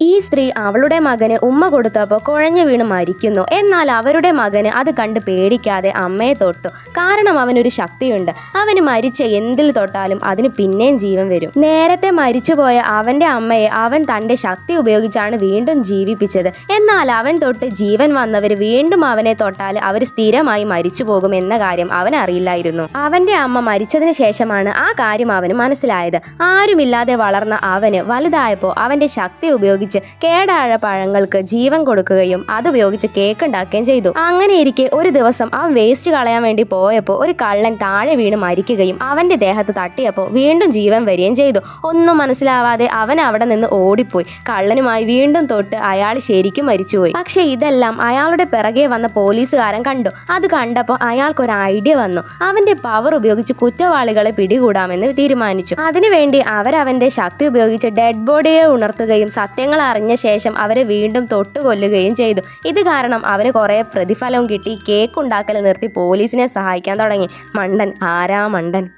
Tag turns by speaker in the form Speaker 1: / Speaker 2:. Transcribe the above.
Speaker 1: ഈ സ്ത്രീ അവളുടെ മകന് ഉമ്മ കൊടുത്തപ്പോൾ കുഴഞ്ഞു വീണ് മരിക്കുന്നു. എന്നാൽ അവരുടെ മകന് അത് കണ്ട് പേടിക്കാതെ അമ്മയെ തൊട്ടു. കാരണം അവനൊരു ശക്തിയുണ്ട്. അവന് മരിച്ച എന്തിൽ തൊട്ടാലും അതിന് പിന്നെയും ജീവൻ വരും. നേരത്തെ മരിച്ചുപോയ അവന്റെ അമ്മയെ അവൻ തന്റെ ശക്തി ഉപയോഗിച്ചാണ് വീണ്ടും ജീവിപ്പിച്ചത്. എന്നാൽ അവൻ തൊട്ട് ജീവൻ വന്നവർ വീണ്ടും അവനെ തൊട്ടാൽ അവർ സ്ഥിരമായി മരിച്ചു പോകും എന്ന കാര്യം അവൻ അറിയില്ലായിരുന്നു. അവന്റെ അമ്മ മരിച്ചതിന് ശേഷമാണ് ആ കാര്യം അവന് മനസ്സിലായത്. ആരുമില്ലാതെ വളർന്ന അവന് വലുതായപ്പോൾ അവന്റെ ശക്തി ഉപയോഗിച്ച് കേടായ പഴങ്ങൾക്ക് ജീവൻ കൊടുക്കുകയും അതുപയോഗിച്ച് കേക്ക് ഉണ്ടാക്കുകയും ചെയ്തു. അങ്ങനെയിരിക്കെ ഒരു ദിവസം അവൻ വേസ്റ്റ് കളയാൻ വേണ്ടി പോയപ്പോൾ ഒരു കള്ളൻ താഴെ വീണ് മരിക്കുകയും അവന്റെ ദേഹത്ത് തട്ടിയപ്പോൾ വീണ്ടും ജീവൻ വരികയും ചെയ്തു. ഒന്നും മനസ്സിലാവാതെ അവൻ അവിടെ നിന്ന് ഓടിപ്പോയി. കള്ളനുമായി വീണ്ടും തൊട്ട് അയാൾ ശരിക്കും മരിച്ചുപോയി. പക്ഷെ ഇതെല്ലാം അയാളുടെ പിറകെ വന്ന പോലീസുകാരൻ കണ്ടു. അത് കണ്ടപ്പോൾ അയാൾക്കൊരു ഐഡിയ വന്നു. അവന്റെ പവർ ഉപയോഗിച്ച് കുറ്റവാളികളെ പിടികൂടാമെന്ന് തീരുമാനിച്ചു. അതിനുവേണ്ടി അവരവന്റെ ശക്തി ഉപയോഗിച്ച് ഡെഡ് ബോഡിയെ ഉണർത്തുകയും സത്യങ്ങൾ അറിഞ്ഞ ശേഷം അവരെ വീണ്ടും തൊട്ടുകൊല്ലുകയും ചെയ്തു. ഇത് കാരണം അവന് കുറെ പ്രതിഫലവും കിട്ടി. കേക്ക് ഉണ്ടാക്കൽ നിർത്തി പോലീസിനെ സഹായിക്കാൻ തുടങ്ങി. മണ്ടൻ, ആരാ മണ്ടൻ?